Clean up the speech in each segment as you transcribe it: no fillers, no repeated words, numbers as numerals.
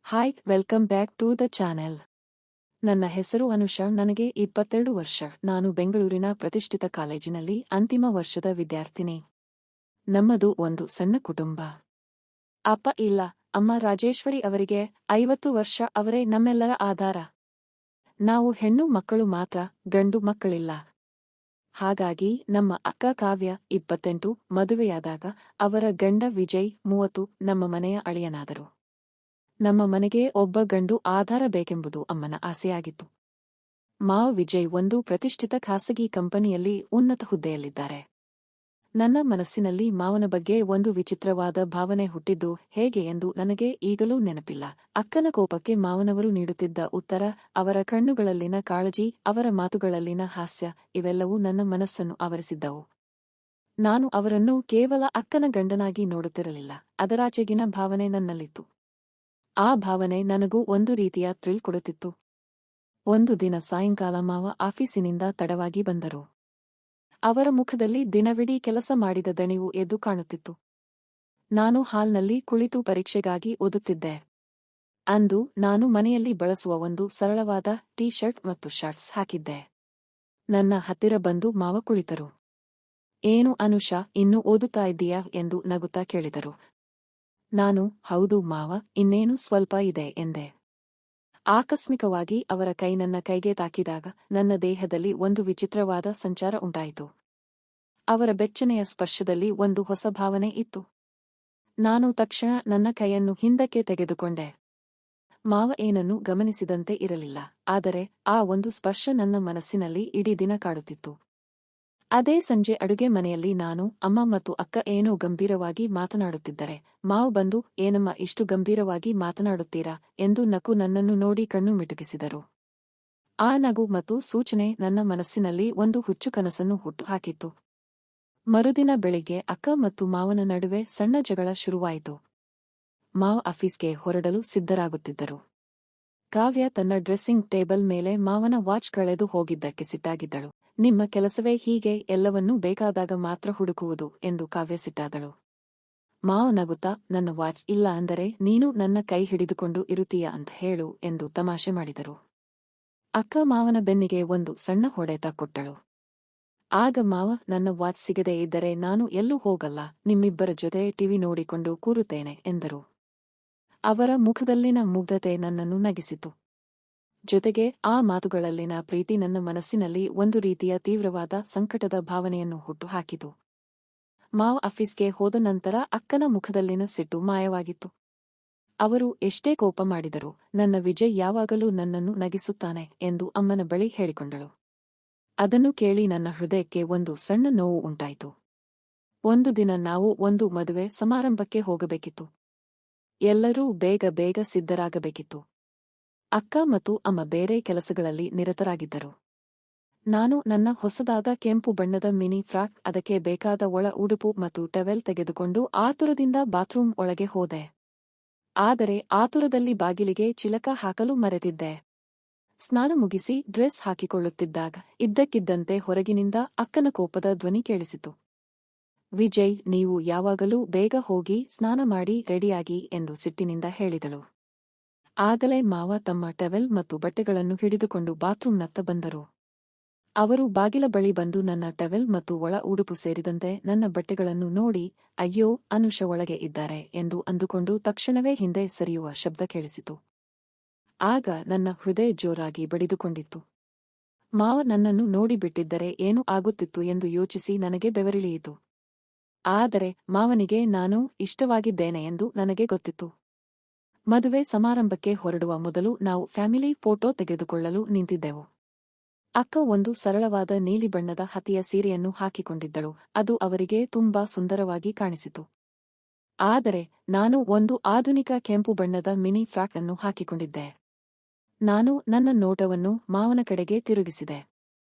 Hi welcome back to the channel. ನನ್ನ ಹೆಸರು ಅನುಷಾ. ನನಗೆ 22 ವರ್ಷ. ನಾನು ಬೆಂಗಳೂರಿನ ಪ್ರತಿಷ್ಠಿತ ಕಾಲೇಜಿನಲ್ಲಿ ಅಂತಿಮ ವರ್ಷದ ವಿದ್ಯಾರ್ಥಿನಿ. ನಮ್ಮದು ಒಂದು ಸಣ್ಣ ಕುಟುಂಬ. ಅಪ್ಪ ಇಲ್ಲ, ಅಮ್ಮ ರಾಜೇಶ್ವರಿ ಅವರಿಗೆ 50 ವರ್ಷ. ಅವರೇ ನಮ್ಮೆಲ್ಲರ ಆಧಾರ. ನಾವು ಹೆಣ್ಣು ಮಕ್ಕಳು ಮಾತ್ರ, ಗಂಡು ಮಕ್ಕಳಿಲ್ಲ. ಹಾಗಾಗಿ ನಮ್ಮ ಅಕ್ಕ ಕಾವ್ಯ 28 ಮದುವೆಯಾದಾಗ ಅವರ ಗಂಡ ವಿಜಯ್ 30 ನಮ್ಮ ಮನೆಯ ಅಳಿಯನಾದರು. ನಮ್ಮ ಮನೆಗೆ ಒಬ್ಬ ಗಂಡು ಆಧಾರ ಬೇಕೆಂಬುದು ಅಮ್ಮನ ಆಸೆಯಾಗಿತ್ತು. ಮಾವ ವಿಜಯ್ ಒಂದು ಪ್ರತಿಷ್ಠಿತ ಖಾಸಗಿ ಕಂಪನಿಯಲ್ಲಿ ಉನ್ನತ ಹುದ್ದೆಯಲ್ಲಿದ್ದಾರೆ. ನನ್ನ ಮನಸ್ಸಿನಲ್ಲಿ ಮಾವನ ಬಗ್ಗೆ ಒಂದು ವಿಚಿತ್ರವಾದ ಭಾವನೆ ಹುಟ್ಟಿದ್ದು ಹೇಗೆ ಎಂದು ನನಗೆ ಈಗಲೂ ನೆನಪಿಲ್ಲ. ಅಕ್ಕನ ಕೋಪಕ್ಕೆ ಮಾವನವರು ನೀಡುತ್ತಿದ್ದ ಉತ್ತರ, ಅವರ ಕಣ್ಣುಗಳಲ್ಲಿನ ಕಾಳಜಿ, ಅವರ ಮಾತುಗಳಲ್ಲಿನ ಹಾಸ್ಯ, ಇವೆಲ್ಲವೂ ನನ್ನ ಮನಸ್ಸನ್ನು ಆವರಿಸಿದ್ದವು. ನಾನು ಅವರನ್ನು ಕೇವಲ ಅಕ್ಕನ ಗಂಡನಾಗಿ ನೋಡುತ್ತಿರಲಿಲ್ಲ. ಅದರಾಚೆಗಿನ ಭಾವನೆ ನನ್ನಲ್ಲಿತ್ತು. ಆ ಭಾವನೆ ನನಗೂ ಒಂದು ರೀತಿಯ ಥ್ರಿಲ್ ಕೊಡುತ್ತಿತ್ತು. ಒಂದು ದಿನ ಸಾಯಂಕಾಲ ಮಾವ ಆಫೀಸಿನಿಂದ ತಡವಾಗಿ ಬಂದರು. ಅವರ ಮುಖದಲ್ಲಿ ದಿನವಿಡೀ ಕೆಲಸ ಮಾಡಿದ ದಣಿವು ಎದ್ದು ಕಾಣುತ್ತಿತ್ತು. ನಾನು ಹಾಲ್ನಲ್ಲಿ ಕುಳಿತು ಪರೀಕ್ಷೆಗಾಗಿ ಓದುತ್ತಿದ್ದೆ. ಅಂದು ನಾನು ಮನೆಯಲ್ಲಿ ಬಳಸುವ ಒಂದು ಸರಳವಾದ ಟೀ ಶರ್ಟ್ ಮತ್ತು ಶಾರ್ಟ್ಸ್ ಹಾಕಿದ್ದೆ. ನನ್ನ ಹತ್ತಿರ ಬಂದು ಮಾವ ಕುಳಿತರು. ಏನು ಅನುಷಾ, ಇನ್ನೂ ಓದುತ್ತಾ ಇದ್ದೀಯಾ ಎಂದು ನಗುತ್ತಾ ಕೇಳಿದರು. ನಾನು ಹೌದು ಮಾವ, ಇನ್ನೇನು ಸ್ವಲ್ಪ ಇದೆ ಎಂದೆ. ಆಕಸ್ಮಿಕವಾಗಿ ಅವರ ಕೈ ನನ್ನ ಕೈಗೆ ತಾಕಿದಾಗ ನನ್ನ ದೇಹದಲ್ಲಿ ಒಂದು ವಿಚಿತ್ರವಾದ ಸಂಚಾರ ಉಂಟಾಯಿತು. ಅವರ ಬೆಚ್ಚನೆಯ ಸ್ಪರ್ಶದಲ್ಲಿ ಒಂದು ಹೊಸ ಭಾವನೆ ಇತ್ತು. ನಾನು ತಕ್ಷಣ ನನ್ನ ಕೈಯನ್ನು ಹಿಂದಕ್ಕೆ ತೆಗೆದುಕೊಂಡೆ. ಮಾವ ಏನನ್ನೂ ಗಮನಿಸಿದಂತೆ ಇರಲಿಲ್ಲ. ಆದರೆ ಆ ಒಂದು ಸ್ಪರ್ಶ ನನ್ನ ಮನಸ್ಸಿನಲ್ಲಿ ಇಡೀ ದಿನ ಕಾಡುತ್ತಿತ್ತು. ಅದೇ ಸಂಜೆ ಅಡುಗೆ ಮನೆಯಲ್ಲಿ ನಾನು, ಅಮ್ಮ ಮತ್ತು ಅಕ್ಕ ಏನೋ ಗಂಭೀರವಾಗಿ ಮಾತನಾಡುತ್ತಿದ್ದರೆ ಮಾವ ಬಂದು, ಏನಮ್ಮ ಇಷ್ಟು ಗಂಭೀರವಾಗಿ ಮಾತನಾಡುತ್ತೀರಾ ಎಂದು ನಕ್ಕು ನನ್ನನ್ನು ನೋಡಿ ಕಣ್ಣು ಮಿಟುಕಿಸಿದರು. ಆ ನಗು ಮತ್ತು ಸೂಚನೆ ನನ್ನ ಮನಸ್ಸಿನಲ್ಲಿ ಒಂದು ಹುಚ್ಚು ಕನಸನ್ನು ಹುಟ್ಟುಹಾಕಿತ್ತು. ಮರುದಿನ ಬೆಳಿಗ್ಗೆ ಅಕ್ಕ ಮತ್ತು ಮಾವನ ನಡುವೆ ಸಣ್ಣ ಜಗಳ ಶುರುವಾಯಿತು. ಮಾವ ಆಫೀಸ್ಗೆ ಹೊರಡಲು ಸಿದ್ಧರಾಗುತ್ತಿದ್ದರು. ಕಾವ್ಯ ತನ್ನ ಡ್ರೆಸ್ಸಿಂಗ್ ಟೇಬಲ್ ಮೇಲೆ ಮಾವನ ವಾಚ್ ಕಳೆದು ಹೋಗಿದ್ದಕ್ಕೆ ಸಿಟ್ಟಾಗಿದ್ದಳು. ನಿಮ್ಮ ಕೆಲಸವೇ ಹೀಗೆ, ಎಲ್ಲವನ್ನೂ ಬೇಕಾದಾಗ ಮಾತ್ರ ಹುಡುಕುವುದು ಎಂದು ಕಾವ್ಯ ಸಿಟ್ಟಾದಳು. ಮಾವ ನಗುತ್ತಾ, ನನ್ನ ವಾಚ್ ಇಲ್ಲ ಅಂದರೆ ನೀನು ನನ್ನ ಕೈ ಹಿಡಿದುಕೊಂಡು ಇರುತ್ತೀಯ ಅಂತ ಹೇಳು ಎಂದು ತಮಾಷೆ ಮಾಡಿದರು. ಅಕ್ಕ ಮಾವನ ಬೆನ್ನಿಗೆ ಒಂದು ಸಣ್ಣ ಹೊಡೆತ ಕೊಟ್ಟಳು. ಆಗ ಮಾವ, ನನ್ನ ವಾಚ್ ಸಿಗದೇ ಇದ್ದರೆ ನಾನು ಎಲ್ಲೂ ಹೋಗಲ್ಲ, ನಿಮ್ಮಿಬ್ಬರ ಜೊತೆ ಟಿವಿ ನೋಡಿಕೊಂಡು ಕೂರುತ್ತೇನೆ ಎಂದರು. ಅವರ ಮುಖದಲ್ಲಿನ ಮುಗ್ಧತೆ ನನ್ನನ್ನು ನಗಿಸಿತು. ಜೊತೆಗೆ ಆ ಮಾತುಗಳಲ್ಲಿನ ಪ್ರೀತಿ ನನ್ನ ಮನಸ್ಸಿನಲ್ಲಿ ಒಂದು ರೀತಿಯ ತೀವ್ರವಾದ ಸಂಕಟದ ಭಾವನೆಯನ್ನು ಹುಟ್ಟುಹಾಕಿತು. ಮಾವ ಆಫೀಸ್ಗೆ ಹೋದ ನಂತರ ಅಕ್ಕನ ಮುಖದಲ್ಲಿನ ಸಿಟ್ಟು ಮಾಯವಾಗಿತ್ತು. ಅವರು ಎಷ್ಟೇ ಕೋಪ ಮಾಡಿದರೂ ನನ್ನ ವಿಜಯ್ ಯಾವಾಗಲೂ ನನ್ನನ್ನು ನಗಿಸುತ್ತಾನೆ ಎಂದು ಅಮ್ಮನ ಬಳಿ ಹೇಳಿಕೊಂಡಳು. ಅದನ್ನು ಕೇಳಿ ನನ್ನ ಹೃದಯಕ್ಕೆ ಒಂದು ಸಣ್ಣ ನೋವು ಉಂಟಾಯಿತು. ಒಂದು ದಿನ ನಾವು ಒಂದು ಮದುವೆ ಸಮಾರಂಭಕ್ಕೆ ಹೋಗಬೇಕಿತ್ತು. ಎಲ್ಲರೂ ಬೇಗ ಬೇಗ ಸಿದ್ಧರಾಗಬೇಕಿತ್ತು. ಅಕ್ಕ ಮತ್ತು ಅಮ್ಮ ಬೇರೆ ಕೆಲಸಗಳಲ್ಲಿ ನಿರತರಾಗಿದ್ದರು. ನಾನು ನನ್ನ ಹೊಸದಾದ ಕೆಂಪು ಬಣ್ಣದ ಮಿನಿ ಫ್ರಾಕ್, ಅದಕ್ಕೆ ಬೇಕಾದ ಒಳ ಉಡುಪು ಮತ್ತು ಟವೆಲ್ ತೆಗೆದುಕೊಂಡು ಆತುರದಿಂದ ಬಾತ್ರೂಮ್ ಒಳಗೆ ಹೋದೆ. ಆದರೆ ಆತುರದಲ್ಲಿ ಬಾಗಿಲಿಗೆ ಚಿಲಕ ಹಾಕಲು ಮರೆತಿದ್ದೆ. ಸ್ನಾನ ಮುಗಿಸಿ ಡ್ರೆಸ್ ಹಾಕಿಕೊಳ್ಳುತ್ತಿದ್ದಾಗ ಇದ್ದಕ್ಕಿದ್ದಂತೆ ಹೊರಗಿನಿಂದ ಅಕ್ಕನ ಕೋಪದ ಧ್ವನಿ ಕೇಳಿಸಿತು. ವಿಜಯ್, ನೀವು ಯಾವಾಗಲೂ ಬೇಗ ಹೋಗಿ ಸ್ನಾನ ಮಾಡಿ ರೆಡಿಯಾಗಿ ಎಂದು ಸಿಟ್ಟಿನಿಂದ ಹೇಳಿದಳು. ಆಗಲೇ ಮಾವ ತಮ್ಮ ಟವೆಲ್ ಮತ್ತು ಬಟ್ಟೆಗಳನ್ನು ಹಿಡಿದುಕೊಂಡು ಬಾತ್ರೂಮ್ನತ್ತ ಬಂದರು. ಅವರು ಬಾಗಿಲ ಬಳಿ ಬಂದು ನನ್ನ ಟವೆಲ್ ಮತ್ತು ಒಳ ಉಡುಪು ಸೇರಿದಂತೆ ನನ್ನ ಬಟ್ಟೆಗಳನ್ನು ನೋಡಿ, ಅಯ್ಯೋ, ಅನುಷ ಒಳಗೆ ಇದ್ದಾರೆ ಎಂದು ಅಂದುಕೊಂಡು ತಕ್ಷಣವೇ ಹಿಂದೆ ಸರಿಯುವ ಶಬ್ದ ಕೇಳಿಸಿತು. ಆಗ ನನ್ನ ಹೃದಯ ಜೋರಾಗಿ ಬಡಿದುಕೊಂಡಿತ್ತು. ಮಾವ ನನ್ನನ್ನು ನೋಡಿಬಿಟ್ಟಿದ್ದರೆ ಏನು ಆಗುತ್ತಿತ್ತು ಎಂದು ಯೋಚಿಸಿ ನನಗೆ ಬೆವರಿಳಿಯಿತು. ಆದರೆ ಮಾವನಿಗೆ ನಾನು ಇಷ್ಟವಾಗಿದ್ದೇನೆ ಎಂದು ನನಗೆ ಗೊತ್ತಿತ್ತು. ಮದುವೆ ಸಮಾರಂಭಕ್ಕೆ ಹೊರಡುವ ಮೊದಲು ನಾವು ಫ್ಯಾಮಿಲಿ ಫೋಟೋ ತೆಗೆದುಕೊಳ್ಳಲು ನಿಂತಿದ್ದೆವು. ಅಕ್ಕ ಒಂದು ಸರಳವಾದ ನೀಲಿ ಬಣ್ಣದ ಹತ್ತಿಯ ಸೀರೆಯನ್ನು ಹಾಕಿಕೊಂಡಿದ್ದಳು. ಅದು ಅವರಿಗೆ ತುಂಬಾ ಸುಂದರವಾಗಿ ಕಾಣಿಸಿತು. ಆದರೆ ನಾನು ಒಂದು ಆಧುನಿಕ ಕೆಂಪು ಬಣ್ಣದ ಮಿನಿ ಫ್ರಾಕ್ ಅನ್ನು ಹಾಕಿಕೊಂಡಿದ್ದೆ. ನಾನು ನನ್ನ ನೋಟವನ್ನು ಮಾವನ ಕಡೆಗೆ ತಿರುಗಿಸಿದೆ.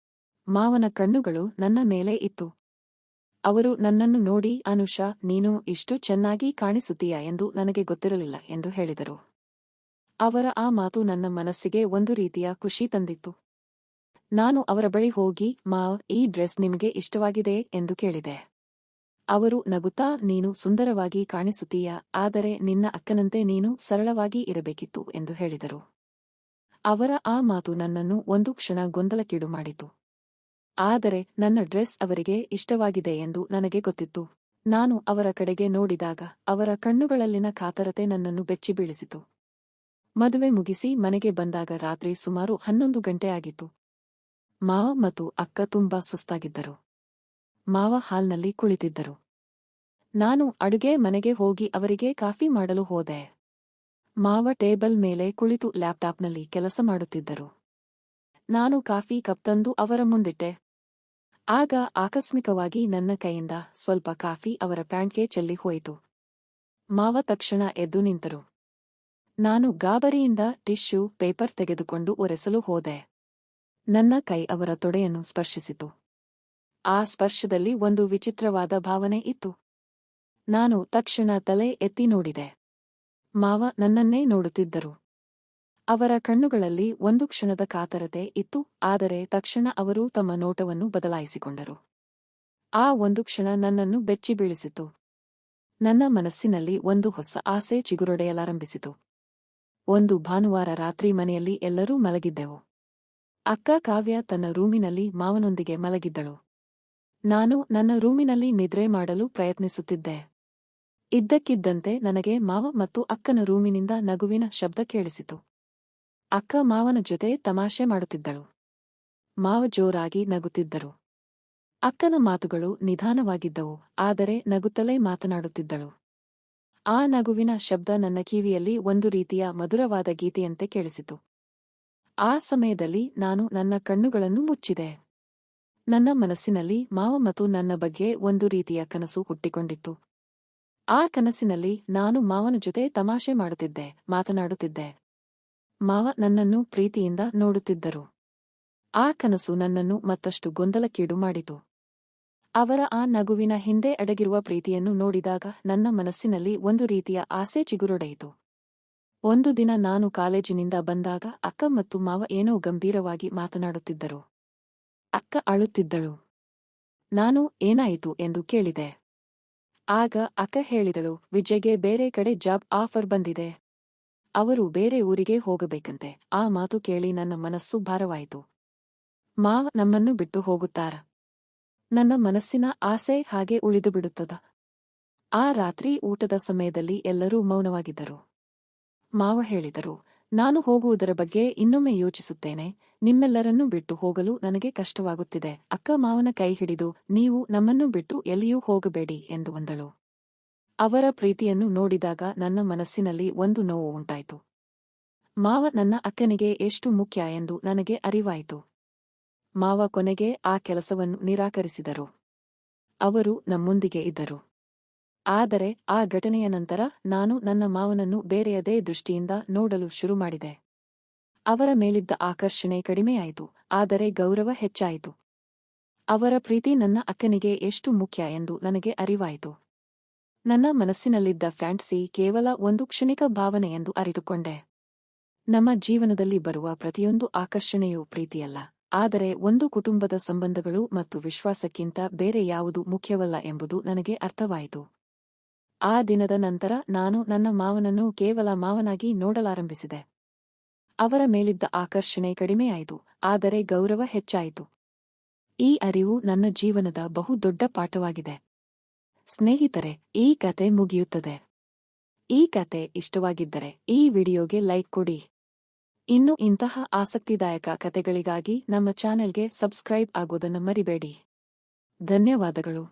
ಮಾವನ ಕಣ್ಣುಗಳು ನನ್ನ ಮೇಲೆ ಇತ್ತು. ಅವರು ನನ್ನನ್ನು ನೋಡಿ, ಅನುಷಾ, ನೀನು ಇಷ್ಟು ಚೆನ್ನಾಗಿ ಕಾಣಿಸುತ್ತೀಯಾ ಎಂದು ನನಗೆ ಗೊತ್ತಿರಲಿಲ್ಲ ಎಂದು ಹೇಳಿದರು. ಅವರ ಆ ಮಾತು ನನ್ನ ಮನಸ್ಸಿಗೆ ಒಂದು ರೀತಿಯ ಖುಷಿ ತಂದಿತ್ತು. ನಾನು ಅವರ ಬಳಿ ಹೋಗಿ, ಮಾವ್, ಈ ಡ್ರೆಸ್ ನಿಮಗೆ ಇಷ್ಟವಾಗಿದೆಯೇ ಎಂದು ಕೇಳಿದೆ. ಅವರು ನಗುತ್ತಾ, ನೀನು ಸುಂದರವಾಗಿ ಕಾಣಿಸುತ್ತೀಯ, ಆದರೆ ನಿನ್ನ ಅಕ್ಕನಂತೆ ನೀನು ಸರಳವಾಗಿ ಇರಬೇಕಿತ್ತು ಎಂದು ಹೇಳಿದರು. ಅವರ ಆ ಮಾತು ನನ್ನನ್ನು ಒಂದು ಕ್ಷಣ ಗೊಂದಲಕ್ಕೀಡು ಮಾಡಿತು. ಆದರೆ ನನ್ನ ಡ್ರೆಸ್ ಅವರಿಗೆ ಇಷ್ಟವಾಗಿದೆ ಎಂದು ನನಗೆ ಗೊತ್ತಿತ್ತು. ನಾನು ಅವರ ಕಡೆಗೆ ನೋಡಿದಾಗ ಅವರ ಕಣ್ಣುಗಳಲ್ಲಿನ ಕಾತರತೆ ನನ್ನನ್ನು ಬೆಚ್ಚಿ ಬೀಳಿಸಿತು. ಮದುವೆ ಮುಗಿಸಿ ಮನೆಗೆ ಬಂದಾಗ ರಾತ್ರಿ ಸುಮಾರು 11 ಗಂಟೆ ಆಗಿತ್ತು. ಮಾವ ಮತ್ತು ಅಕ್ಕ ತುಂಬಾ ಸುಸ್ತಾಗಿದ್ದರು. ಮಾವ ಹಾಲ್ನಲ್ಲಿ ಕುಳಿತಿದ್ದರು. ನಾನು ಅಡುಗೆ ಮನೆಗೆ ಹೋಗಿ ಅವರಿಗೆ ಕಾಫಿ ಮಾಡಲು ಹೋದೆ. ಮಾವ ಟೇಬಲ್ ಮೇಲೆ ಕುಳಿತು ಲ್ಯಾಪ್ಟಾಪ್ನಲ್ಲಿ ಕೆಲಸ ಮಾಡುತ್ತಿದ್ದರು. ನಾನು ಕಾಫಿ ಕಪ್ ತಂದು ಅವರ ಮುಂದಿಟ್ಟೆ. ಆಗ ಆಕಸ್ಮಿಕವಾಗಿ ನನ್ನ ಕೈಯಿಂದ ಸ್ವಲ್ಪ ಕಾಫಿ ಅವರ ಪ್ಯಾಂಟ್ಗೆ ಚೆಲ್ಲಿ ಹೋಯಿತು. ಮಾವ ತಕ್ಷಣ ಎದ್ದು ನಿಂತರು. ನಾನು ಗಾಬರಿಯಿಂದ ಟಿಶ್ಯೂ ಪೇಪರ್ ತೆಗೆದುಕೊಂಡು ಒರೆಸಲು ಹೋದೆ. ನನ್ನ ಕೈ ಅವರ ತೊಡೆಯನ್ನು ಸ್ಪರ್ಶಿಸಿತು. ಆ ಸ್ಪರ್ಶದಲ್ಲಿ ಒಂದು ವಿಚಿತ್ರವಾದ ಭಾವನೆ ಇತ್ತು. ನಾನು ತಕ್ಷಣ ತಲೆ ಎತ್ತಿ ನೋಡಿದೆ. ಮಾವ ನನ್ನನ್ನೇ ನೋಡುತ್ತಿದ್ದರು. ಅವರ ಕಣ್ಣುಗಳಲ್ಲಿ ಒಂದು ಕ್ಷಣದ ಕಾತರತೆ ಇತ್ತು, ಆದರೆ ತಕ್ಷಣ ಅವರು ತಮ್ಮ ನೋಟವನ್ನು ಬದಲಾಯಿಸಿಕೊಂಡರು. ಆ ಒಂದು ಕ್ಷಣ ನನ್ನನ್ನು ಬೆಚ್ಚಿ ಬೀಳಿಸಿತು. ನನ್ನ ಮನಸ್ಸಿನಲ್ಲಿ ಒಂದು ಹೊಸ ಆಸೆ ಚಿಗುರೊಡೆಯಲಾರಂಭಿಸಿತು. ಒಂದು ಭಾನುವಾರ ರಾತ್ರಿ ಮನೆಯಲ್ಲಿ ಎಲ್ಲರೂ ಮಲಗಿದ್ದೆವು. ಅಕ್ಕ ಕಾವ್ಯ ತನ್ನ ರೂಮಿನಲ್ಲಿ ಮಾವನೊಂದಿಗೆ ಮಲಗಿದ್ದಳು. ನಾನು ನನ್ನ ರೂಮಿನಲ್ಲಿ ನಿದ್ರೆ ಮಾಡಲು ಪ್ರಯತ್ನಿಸುತ್ತಿದ್ದೆ. ಇದ್ದಕ್ಕಿದ್ದಂತೆ ನನಗೆ ಮಾವ ಮತ್ತು ಅಕ್ಕನ ರೂಮಿನಿಂದ ನಗುವಿನ ಶಬ್ದ ಕೇಳಿಸಿತು. ಅಕ್ಕ ಮಾವನ ಜೊತೆ ತಮಾಷೆ ಮಾಡುತ್ತಿದ್ದಳು. ಮಾವ ಜೋರಾಗಿ ನಗುತ್ತಿದ್ದರು. ಅಕ್ಕನ ಮಾತುಗಳು ನಿಧಾನವಾಗಿದ್ದವು, ಆದರೆ ನಗುತ್ತಲೇ ಮಾತನಾಡುತ್ತಿದ್ದಳು. ಆ ನಗುವಿನ ಶಬ್ದ ನನ್ನ ಕಿವಿಯಲ್ಲಿ ಒಂದು ರೀತಿಯ ಮಧುರವಾದ ಗೀತೆಯಂತೆ ಕೇಳಿಸಿತು. ಆ ಸಮಯದಲ್ಲಿ ನಾನು ನನ್ನ ಕಣ್ಣುಗಳನ್ನು ಮುಚ್ಚಿದೆ. ನನ್ನ ಮನಸ್ಸಿನಲ್ಲಿ ಮಾವ ಮತ್ತು ನನ್ನ ಬಗ್ಗೆ ಒಂದು ರೀತಿಯ ಕನಸು ಹುಟ್ಟಿಕೊಂಡಿತ್ತು. ಆ ಕನಸಿನಲ್ಲಿ ನಾನು ಮಾವನ ಜೊತೆ ತಮಾಷೆ ಮಾಡುತ್ತಿದ್ದೆ, ಮಾತನಾಡುತ್ತಿದ್ದೆ. ಮಾವ ನನ್ನನ್ನು ಪ್ರೀತಿಯಿಂದ ನೋಡುತ್ತಿದ್ದರು. ಆ ಕನಸು ನನ್ನನ್ನು ಮತ್ತಷ್ಟು ಗೊಂದಲಕ್ಕೀಡು ಮಾಡಿತು. ಅವರ ಆ ನಗುವಿನ ಹಿಂದೆ ಅಡಗಿರುವ ಪ್ರೀತಿಯನ್ನು ನೋಡಿದಾಗ ನನ್ನ ಮನಸ್ಸಿನಲ್ಲಿ ಒಂದು ರೀತಿಯ ಆಸೆ ಚಿಗುರೊಡೆಯಿತು. ಒಂದು ದಿನ ನಾನು ಕಾಲೇಜಿನಿಂದ ಬಂದಾಗ ಅಕ್ಕ ಮತ್ತು ಮಾವ ಏನೋ ಗಂಭೀರವಾಗಿ ಮಾತನಾಡುತ್ತಿದ್ದರು. ಅಕ್ಕ ಅಳುತ್ತಿದ್ದಳು. ನಾನು ಏನಾಯಿತು ಎಂದು ಕೇಳಿದೆ. ಆಗ ಅಕ್ಕ ಹೇಳಿದಳು, ವಿಜಯ್ಗೆ ಬೇರೆ ಕಡೆ ಜಾಬ್ ಆಫರ್ ಬಂದಿದೆ. ಅವರು ಬೇರೆ ಊರಿಗೆ ಹೋಗಬೇಕಂತೆ. ಆ ಮಾತು ಕೇಳಿ ನನ್ನ ಮನಸ್ಸು ಭಾರವಾಯಿತು. ಮಾವ ನಮ್ಮನ್ನು ಬಿಟ್ಟು ಹೋಗುತ್ತಾರ? ನನ್ನ ಮನಸ್ಸಿನ ಆಸೆ ಹಾಗೆ ಉಳಿದುಬಿಡುತ್ತದ? ಆ ರಾತ್ರಿ ಊಟದ ಸಮಯದಲ್ಲಿ ಎಲ್ಲರೂ ಮೌನವಾಗಿದ್ದರು. ಮಾವ ಹೇಳಿದರು, ನಾನು ಹೋಗುವುದರ ಬಗ್ಗೆ ಇನ್ನೊಮ್ಮೆ ಯೋಚಿಸುತ್ತೇನೆ. ನಿಮ್ಮೆಲ್ಲರನ್ನೂ ಬಿಟ್ಟು ಹೋಗಲು ನನಗೆ ಕಷ್ಟವಾಗುತ್ತಿದೆ. ಅಕ್ಕ ಮಾವನ ಕೈ ಹಿಡಿದು, ನೀವು ನಮ್ಮನ್ನು ಬಿಟ್ಟು ಎಲ್ಲಿಯೂ ಹೋಗಬೇಡಿ ಎಂದು ಅಂದಳು. ಅವರ ಪ್ರೀತಿಯನ್ನು ನೋಡಿದಾಗ ನನ್ನ ಮನಸ್ಸಿನಲ್ಲಿ ಒಂದು ನೋವು ಉಂಟಾಯಿತು. ಮಾವ ನನ್ನ ಅಕ್ಕನಿಗೆ ಎಷ್ಟು ಮುಖ್ಯ ಎಂದು ನನಗೆ ಅರಿವಾಯಿತು. ಮಾವ ಕೊನೆಗೆ ಆ ಕೆಲಸವನ್ನು ನಿರಾಕರಿಸಿದರು. ಅವರು ನಮ್ಮೊಂದಿಗೆ ಇದ್ದರು. ಆದರೆ ಆ ಘಟನೆಯ ನಂತರ ನಾನು ನನ್ನ ಮಾವನನ್ನು ಬೇರೆಯದೇ ದೃಷ್ಟಿಯಿಂದ ನೋಡಲು ಶುರು ಮಾಡಿದೆ. ಅವರ ಮೇಲಿದ್ದ ಆಕರ್ಷಣೆ ಕಡಿಮೆಯಾಯಿತು, ಆದರೆ ಗೌರವ ಹೆಚ್ಚಾಯಿತು. ಅವರ ಪ್ರೀತಿ ನನ್ನ ಅಕ್ಕನಿಗೆ ಎಷ್ಟು ಮುಖ್ಯ ಎಂದು ನನಗೆ ಅರಿವಾಯಿತು. ನನ್ನ ಮನಸ್ಸಿನಲ್ಲಿದ್ದ ಫ್ಯಾಂಟಸಿ ಕೇವಲ ಒಂದು ಕ್ಷಣಿಕ ಭಾವನೆ ಎಂದು ಅರಿತುಕೊಂಡೆ. ನಮ್ಮ ಜೀವನದಲ್ಲಿ ಬರುವ ಪ್ರತಿಯೊಂದು ಆಕರ್ಷಣೆಯೂ ಪ್ರೀತಿಯಲ್ಲ, ಆದರೆ ಒಂದು ಕುಟುಂಬದ ಸಂಬಂಧಗಳು ಮತ್ತು ವಿಶ್ವಾಸಕ್ಕಿಂತ ಬೇರೆ ಯಾವುದೂ ಮುಖ್ಯವಲ್ಲ ಎಂಬುದು ನನಗೆ ಅರ್ಥವಾಯಿತು. ಆ ದಿನದ ನಂತರ ನಾನು ನನ್ನ ಮಾವನನ್ನು ಕೇವಲ ಮಾವನಾಗಿ ನೋಡಲಾರಂಭಿಸಿದೆ. ಅವರ ಮೇಲಿದ್ದ ಆಕರ್ಷಣೆ ಕಡಿಮೆಯಾಯಿತು, ಆದರೆ ಗೌರವ ಹೆಚ್ಚಾಯಿತು. ಈ ಅರಿವು ನನ್ನ ಜೀವನದ ಬಹು ದೊಡ್ಡ ಪಾಠವಾಗಿದೆ. ಸ್ನೇಹಿತರೆ, ಈ ಕತೆ ಮುಗಿಯುತ್ತದೆ. ಈ ಕತೆ ಇಷ್ಟವಾಗಿದ್ದರೆ ಈ ವಿಡಿಯೋಗೆ ಲೈಕ್ ಕೊಡಿ. ಇನ್ನು ಇಂತಹ ಆಸಕ್ತಿದಾಯಕ ಕತೆಗಳಿಗಾಗಿ ನಮ್ಮ ಚಾನೆಲ್ಗೆ ಸಬ್ಸ್ಕ್ರೈಬ್ ಆಗೋದನ್ನು ಮರಿಬೇಡಿ. ಧನ್ಯವಾದಗಳು.